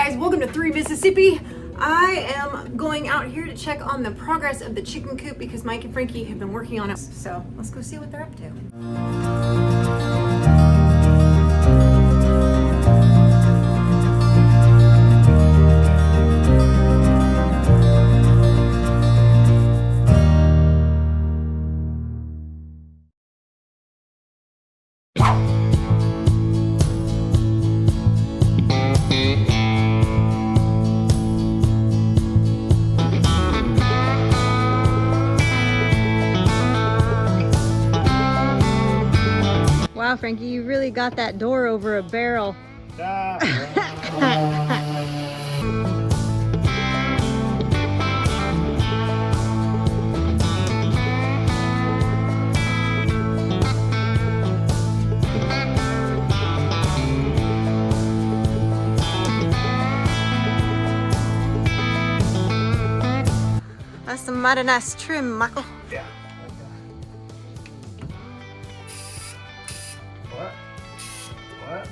guys, welcome to 3 Mississippi. I am going out here to check on the progress of the chicken coop because Mike and Frankie have been working on it. So let's go see what they're up to. Wow, Frankie, you really got that door over a barrel. That's some mighty nice trim, Michael. Yeah. What?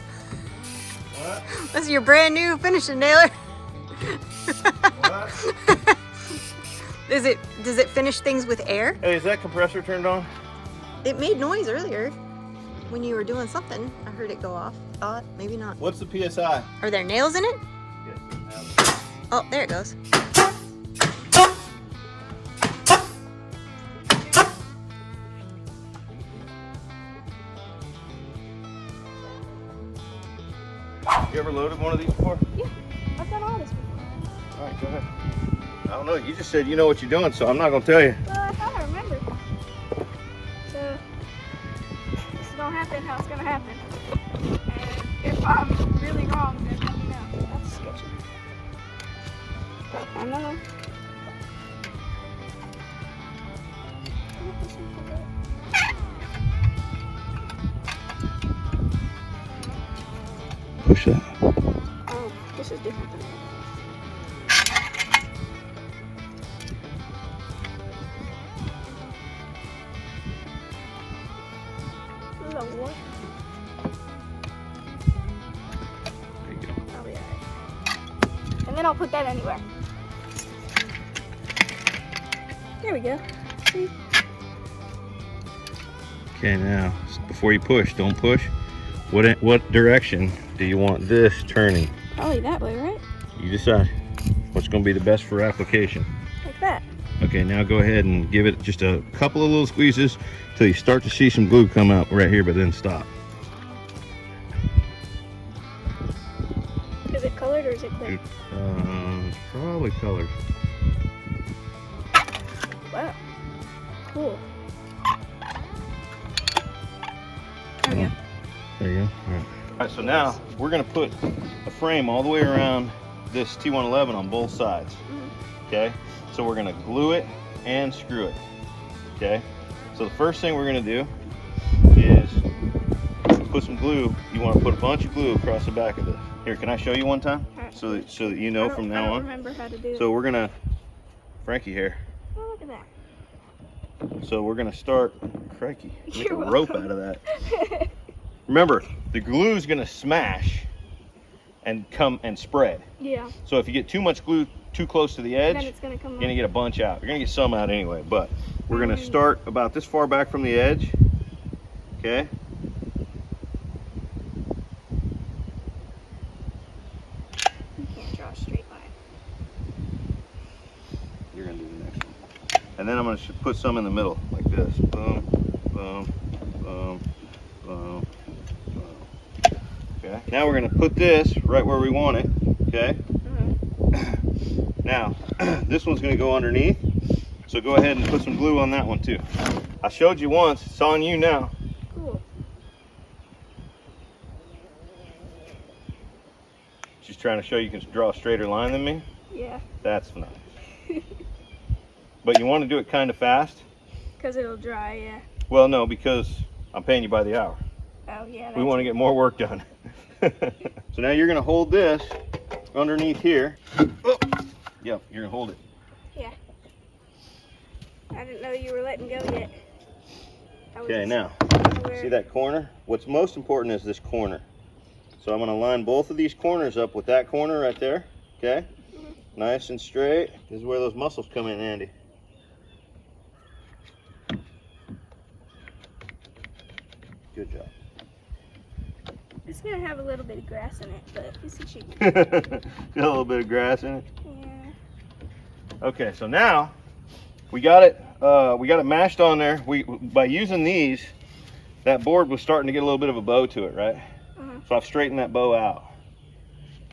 This is your brand new finishing nailer. What? Does it finish things with air? Hey, is that compressor turned on? It made noise earlier when you were doing something. I heard it go off. Thought maybe not. What's the PSI? Are there nails in it? Yes. Oh, there it goes. You ever loaded one of these before? Yeah, I've done all this before. All right, go ahead. I don't know. You just said you know what you're doing, so I'm not going to tell you. Well, I thought I remembered. So, this is going to happen how it's going to happen. And if I'm really wrong, then let me know. That's sketchy. I know. Push that. Oh, this is different than that. Lord. There you go. I'll be alright. And then I'll put that anywhere. There we go. See? Okay, now, before you push, don't push. What direction do you want this turning? Probably that way, right? You decide what's going to be the best for application. Like that. Okay, now go ahead and give it just a couple of little squeezes till you start to see some glue come out right here, but then stop. Is it colored or is it clear? Probably colored. Wow. Cool. There we go. There you go. All right, so now we're going to put a frame all the way around this T111 on both sides. Okay, so we're going to glue it and screw it. Okay, so the first thing we're going to do is put some glue. You want to put a bunch of glue across the back of this. Here, can I show you one time? Right. So that you know from now I don't on. remember how to do So we're going to, Frankie here. Oh, look at that. So we're going to start, crikey, make You're a rope welcome. out of that. Remember, the glue is going to smash and come and spread. Yeah. So if you get too much glue too close to the edge, Then it's gonna come you're going to out. get a bunch out. You're going to get some out anyway, but we're going to start about this far back from the edge. Okay? You can't draw a straight line. You're going to do the next one. And then I'm going to put some in the middle, like this. Boom, boom, boom, boom, boom. Okay? Now we're going to put this right where we want it. Okay? Now, this one's going to go underneath, so go ahead and put some glue on that one too. I showed you once, it's on you now. Cool. She's trying to show you can draw a straighter line than me. Yeah. That's nice. But you want to do it kind of fast? Because it'll dry, yeah. Well, no, because I'm paying you by the hour. Oh, yeah. We want to get more work done. So now you're going to hold this underneath here. Oh. Yep, you're going to hold it. Yeah. I didn't know you were letting go yet. Okay, now, see that corner? What's most important is this corner. So I'm gonna line both of these corners up with that corner right there, okay? Nice and straight. This is where those muscles come in handy. Good job. It's gonna have a little bit of grass in it, but it's a chicken. Got a little bit of grass in it. Yeah. Okay, so now we got it mashed on there. By using these, that board was starting to get a little bit of a bow to it, right? So I've straightened that bow out.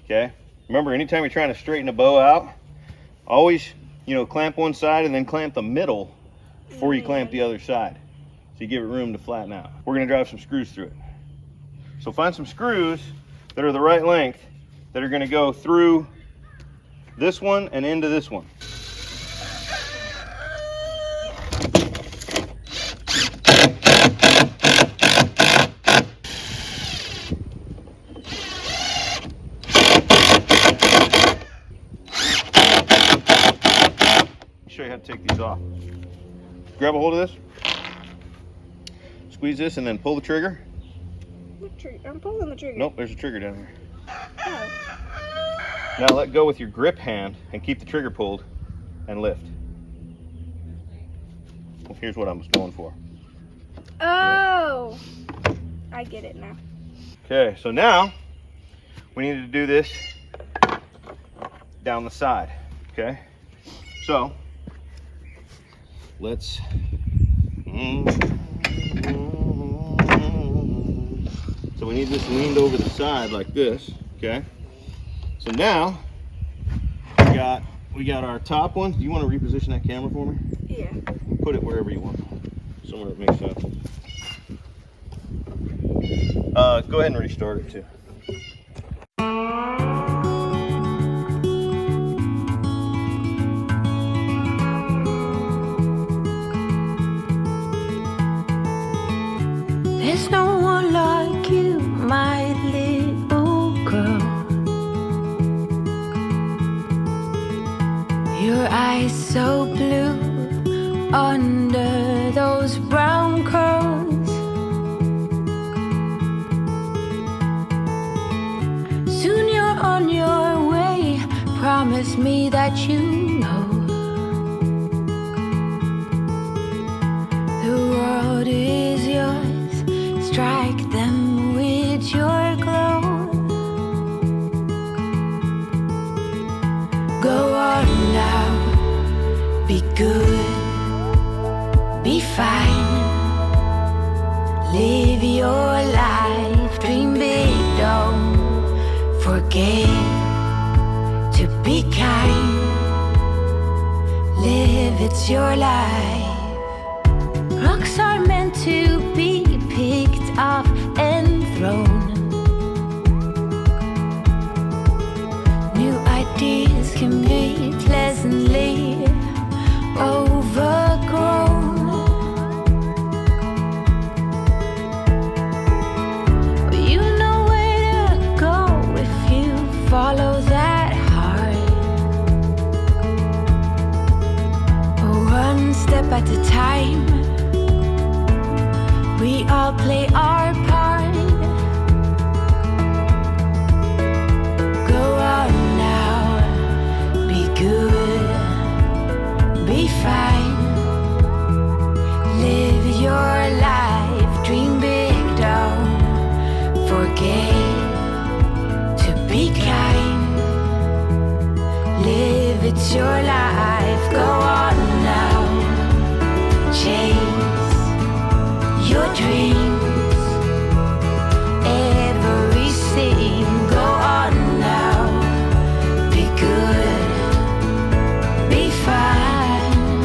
Okay. Remember, anytime you're trying to straighten a bow out, always, clamp one side and then clamp the middle before you clamp the other side. So you give it room to flatten out. We're gonna drive some screws through it. So find some screws that are the right length that are gonna go through this one and into this one. Show you how to take these off. Grab a hold of this, squeeze this, and then pull the trigger. What trigger? I'm pulling the trigger. Nope, there's a trigger down here. Oh. Now let go with your grip hand and keep the trigger pulled and lift. Well, here's what I was going for. Oh, I get it now. Okay, so now we need to do this down the side. Okay, so let's so we need this leaned over the side like this. Okay, so now we got our top one. Do you want to reposition that camera for me? Yeah. Put it wherever you want, somewhere that makes sense. Go ahead and restart it too. There's no one like you, my little girl. Your eyes so blue under those brown curls. Soon you're on your way. Promise me that you know the world is yours. Strike them with your glow. Go on now, be good, be fine. Live your life, dream big, don't forget to be kind. Live, it's your life. Rocks are meant to be picked up and thrown. New ideas can be pleasantly overgrown. But you know where to go if you follow that heart. One step at a time. We all play our part. Go out now, be good, be fine. Live your life, dream big, don't forget to be kind. Live, it's your life. Go on now, chase your dreams, every scene. Go on now, be good, be fine.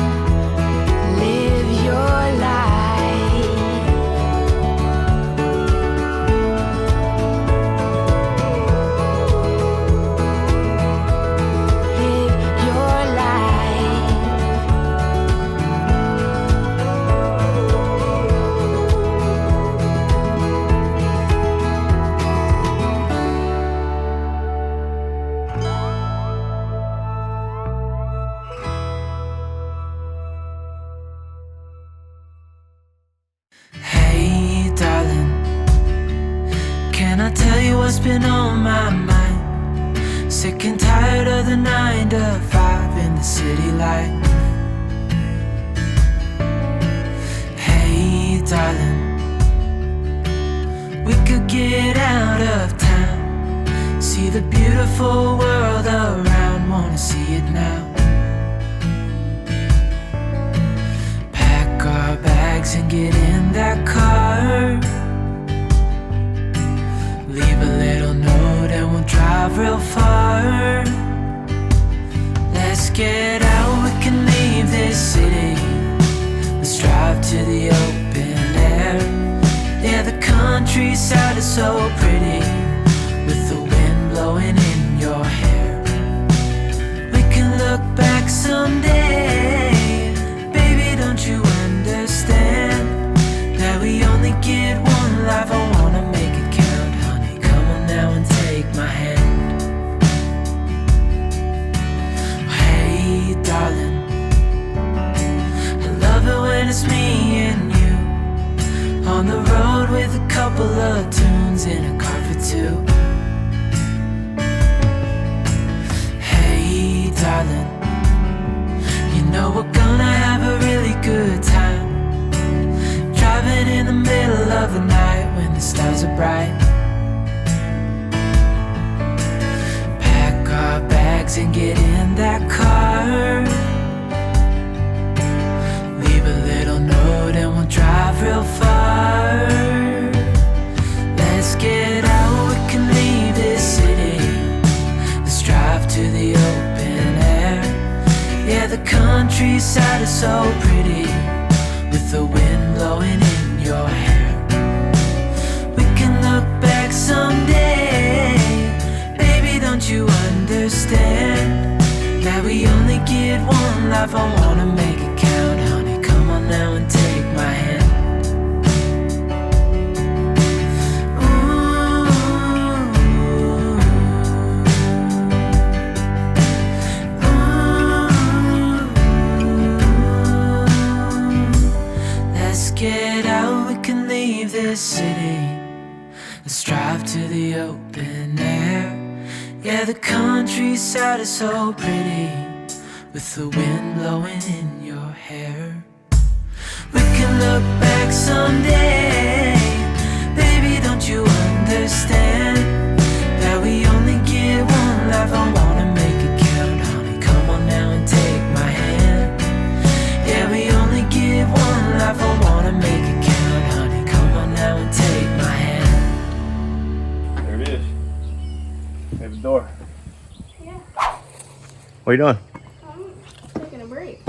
Live your life. Live your life. what's been on my mind. Sick and tired of the 9 to 5 in the city light. Hey darling, we could get out of town, see the beautiful world around, wanna see it now. Pack our bags and get in that car, leave a little note and we'll drive real far. Let's get out, we can leave this city. Let's drive to the open air. Yeah, the countryside is so pretty, with the wind blowing in your hair. We can look back someday. Baby, don't you understand that we only get one life? I wanna make it count, honey. Come on now and take my hand. Hey darling, I love it when it's me and you, on the road with a couple of tunes in a car for two. Hey darling, you know we're gonna have a really good time, driving in the middle of the night when the stars are bright. Pack our bags and get in that car, leave a little note and we'll drive real far. Let's get out, we can leave this city. Let's drive to the open air. Yeah, the countryside is so pretty, with the wind blowing in your hair. We can look back someday. Baby, don't you understand that we only get one life? I wanna make it count, honey. Come on now and take my hand. Let's get out, we can leave this city. Let's drive to the open air. Yeah, the countryside is so pretty, with the wind blowing in your hair. We can look back someday. Baby, don't you understand that we only get one life? I wanna make it count, honey. Come on now and take my hand. Yeah, we only get one life. I wanna make it count, honey. Come on now and take my hand. There it is. There's the door. Yeah, What are you doing? I'm taking a break.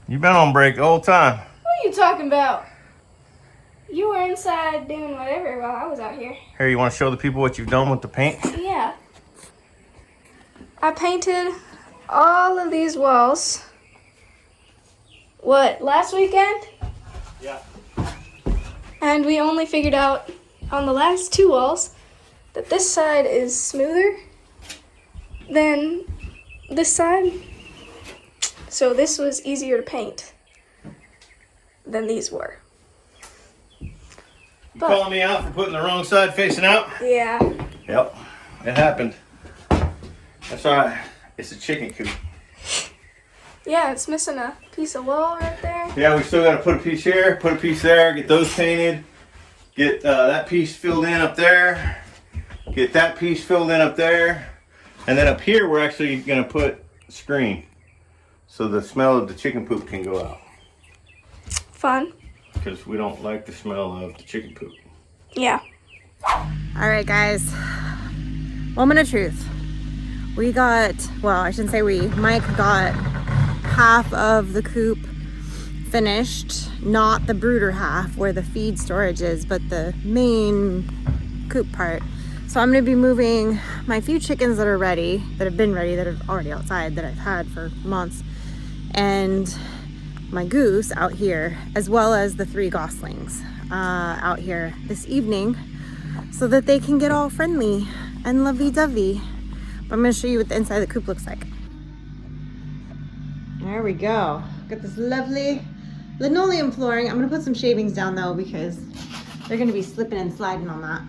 You've been on break the whole time. What are you talking about? You were inside doing whatever while I was out here. Here, you want to show the people what you've done with the paint? Yeah. I painted all of these walls. What, last weekend? Yeah. And we only figured out on the last 2 walls that this side is smoother than this side. So this was easier to paint than these were. But Calling me out for putting the wrong side facing out? yeah, Yep, it happened. That's all right. It's a chicken coop. yeah, it's missing a piece of wall right there. Yeah, we still got to put a piece here, put a piece there, get those painted, get that piece filled in up there, get that piece filled in up there, and then up here we're actually going to put screen so the smell of the chicken poop can go out, Fun. because we don't like the smell of the chicken poop. Yeah. All right, guys. Moment of truth. We got, well, I shouldn't say we, Mike got half of the coop finished, not the brooder half where the feed storage is, but the main coop part. So I'm gonna be moving my few chickens that are ready, that have been ready, that are already outside, that I've had for months, and my goose out here, as well as the 3 goslings out here this evening, so that they can get all friendly and lovey-dovey. But I'm gonna show you what the inside of the coop looks like. There we go. Got this lovely linoleum flooring. I'm gonna put some shavings down though, because they're gonna be slipping and sliding on that.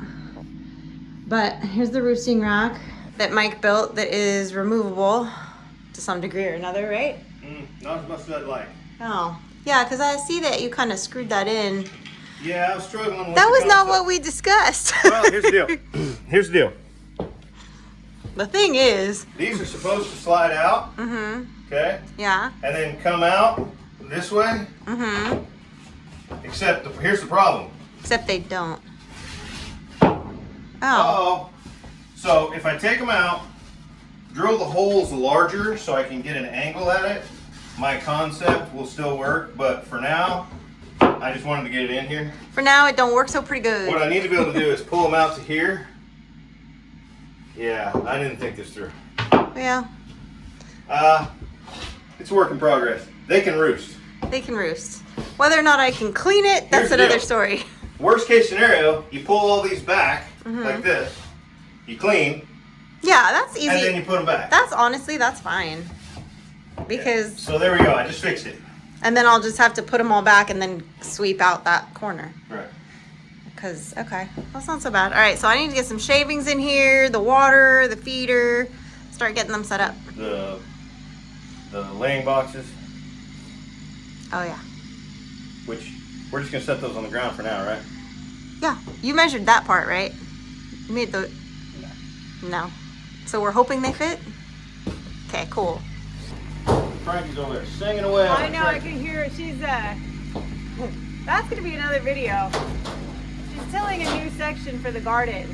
But here's the roosting rack that Mike built that is removable to some degree or another, right? Not as much as I'd like. Oh, yeah, because I see that you kind of screwed that in. Yeah, I was struggling with That was not what we discussed. Well, here's the deal. Here's the deal. The thing is, These are supposed to slide out. Okay? yeah. And then come out this way. Except, here's the problem. Except they don't. Oh. Uh-oh. So if I take them out, drill the holes larger so I can get an angle at it, my concept will still work. But for now, I just wanted to get it in here. For now, it don't work so pretty good. What I need to be able to do is pull them out to here. Yeah, I didn't think this through. Yeah, It's a work in progress. They can roost. they can roost. Whether or not I can clean it, that's Here's the another deal. story. Worst case scenario, you pull all these back like this. You clean, Yeah, that's easy. and then you put them back. That's honestly, that's fine. Because, So there we go. I just fixed it. and then I'll just have to put them all back and then sweep out that corner. Right. Because, okay, that's not so bad. All right, so I need to get some shavings in here, the water, the feeder, start getting them set up. The laying boxes, Oh, yeah. which we're just gonna set those on the ground for now, right? Yeah, you measured that part, right? You made the... No. So we're hoping they fit? Okay, cool. Frankie's over there singing away. I know, I can hear her. She's, that's gonna be another video. She's tilling a new section for the garden,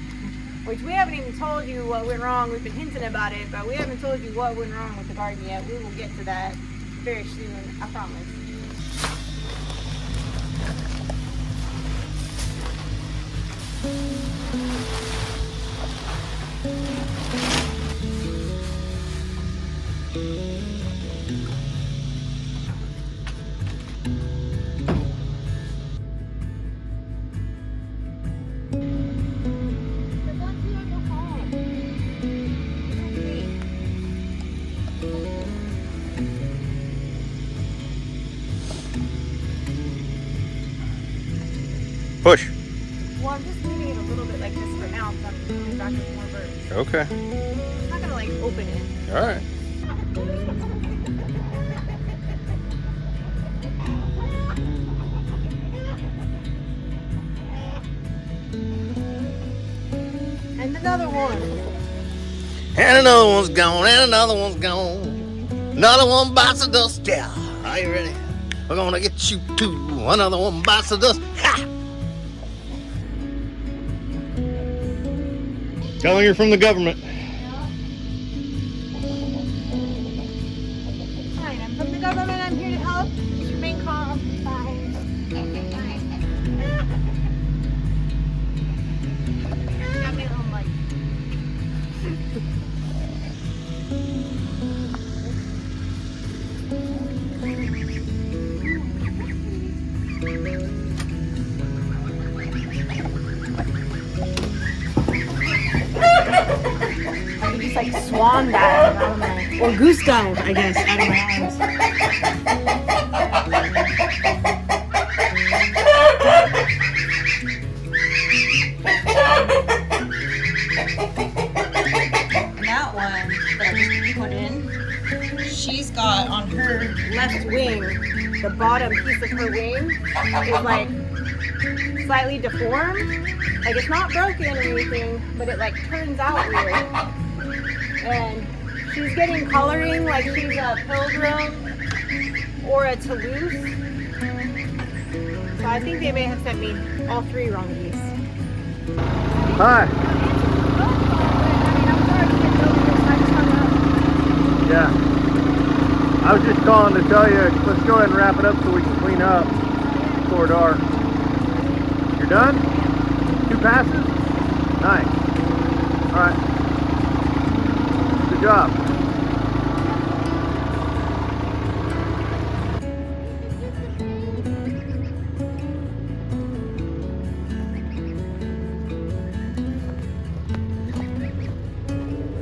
which we haven't even told you what went wrong. We've been hinting about it, but we haven't told you what went wrong with the garden yet. We will get to that very soon, I promise. Push. Well, I'm just leaving it a little bit like this for now because I'm coming back with more birds. Okay. I'm not gonna like open it. All right. And another one. And another one's gone, and another one's gone. Another one bites the dust. Yeah. Are you ready? We're gonna get you too. Another one bites the dust. Ha! Tell them you're from the government. Fine, I'm from the government. I'm here to help. Just remain calm. Bye. Bye. Got me a little mud. You just like swan dive out of my, or goose dive, I guess, out of my arms. That one that I just put in, she's got on her left wing, the bottom piece of her wing is like slightly deformed. Like it's not broken or anything, but it like turns out weird. And she's getting coloring like she's a pilgrim or a Toulouse. So I think they may have sent me all three wrong geese. Hi. Yeah. I was just calling to tell you, let's go ahead and wrap it up so we can clean up before dark. You're done? 2 passes? Nice. Alright. Good job.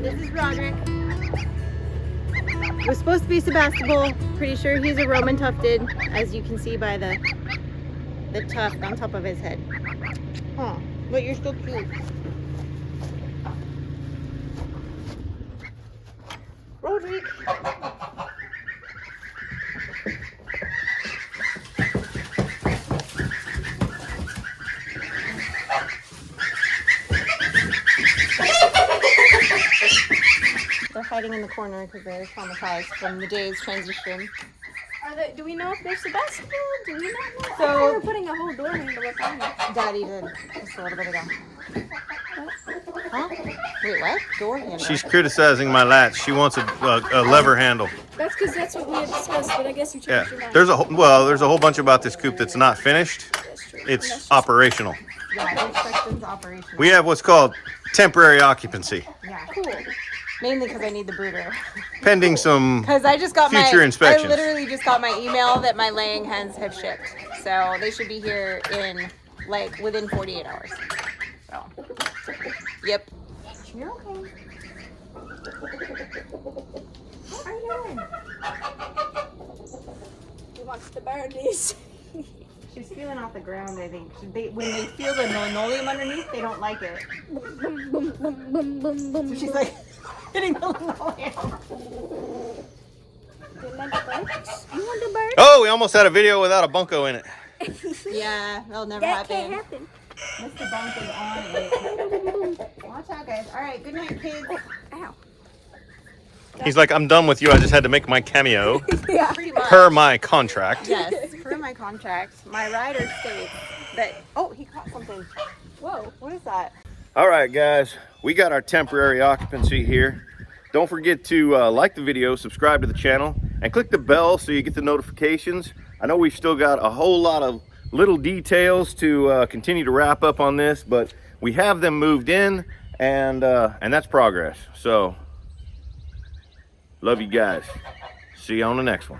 This is Roderick. It was supposed to be Sebastopol. Pretty sure he's a Roman tufted, as you can see by the tuft on top of his head. Huh, but you're still cute. Roderick. They're hiding in the corner because they're traumatized from the day's transition. Are they, do we know if they're Sebastian? Do we not know? So- We're putting a whole door handle up on it. Daddy did just a little bit ago. Huh? Wait, what? Door handle? She's criticizing my latch. She wants a lever handle. That's because that's what we had discussed, but I guess you Yeah, changed your mind. there's a whole bunch about this coop that's not finished. That's true. It's operational. Yeah, the inspection's operational. We have what's called temporary occupancy, Yeah. Cool. Mainly because I need the brooder. pending some. Because I just got Future my inspections. I literally just got my email that my laying hens have shipped. So they should be here in like within 48 hours. So yep. You're okay. What are you doing? He wants to burn these. She's feeling off the ground, I think. When they feel the linoleum underneath, they don't like it. Boom, boom, boom, boom, boom, boom. So she's like hitting the linoleum. You want the birds? You want the birds? Oh, we almost had a video without a bunko in it. Yeah, that'll never That happen. can't happen. Mr. Bunk is on it. Watch out, guys. All right, good night, kids. Ow. He's like, I'm done with you. I just had to make my cameo Yeah. Pretty much. per my contract. Yes, per my contract, my rider states that. Oh, he caught something. Whoa, what is that? All right, guys, we got our temporary occupancy here. Don't forget to like the video, subscribe to the channel, and click the bell so you get the notifications. I know we've still got a whole lot of little details to continue to wrap up on this, but we have them moved in, and that's progress. So, love you guys. See you on the next one.